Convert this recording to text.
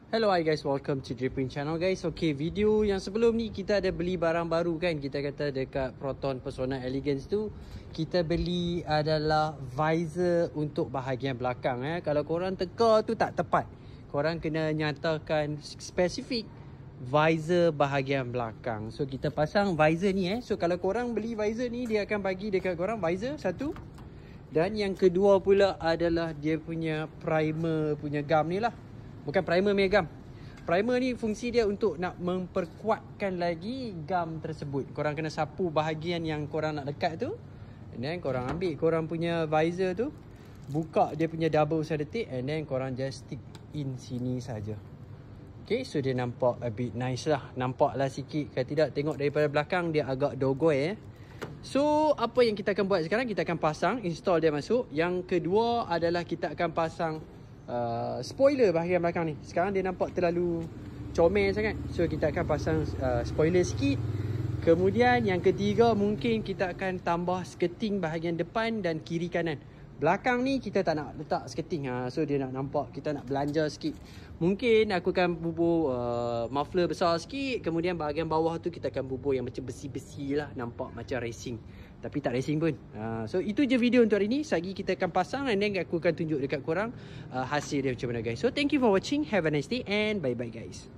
Hello hi guys, welcome to Dripping Channel guys. Okay, video yang sebelum ni kita ada beli barang baru kan. Kita kata dekat Proton Pesona Elegance tu kita beli adalah visor untuk bahagian belakang. Kalau korang teka tu tak tepat. Korang kena nyatakan spesifik visor bahagian belakang. So kita pasang visor ni So kalau korang beli visor ni, dia akan bagi dekat korang visor satu. Dan yang kedua pula adalah dia punya primer punya gam ni lah. Bukan primer punya gam. Primer ni fungsi dia untuk nak memperkuatkan lagi gam tersebut. Korang kena sapu bahagian yang korang nak lekat tu. And then korang ambil korang punya visor tu, buka dia punya double sellotape, and then korang just stick in sini saja. Okay, so dia nampak a bit nice lah. Nampak lah sikit. Kalau tidak tengok daripada belakang dia agak dogoi So apa yang kita akan buat sekarang, kita akan pasang, install dia masuk. Yang kedua adalah kita akan pasang spoiler bahagian belakang ni. Sekarang dia nampak terlalu comel sangat. So kita akan pasang spoiler sikit. Kemudian yang ketiga, mungkin kita akan tambah skirting bahagian depan dan kiri kanan. Belakang ni kita tak nak letak skirting. So dia nak nampak, kita nak belanja sikit. Mungkin aku akan bubur muffler besar sikit. Kemudian bahagian bawah tu kita akan bubur yang macam besi-besi lah. Nampak macam racing, tapi tak racing pun. So itu je video untuk hari ni. Sagi kita akan pasang, and then aku akan tunjuk dekat korang hasil dia macam mana guys. So thank you for watching. Have a nice day and bye bye guys.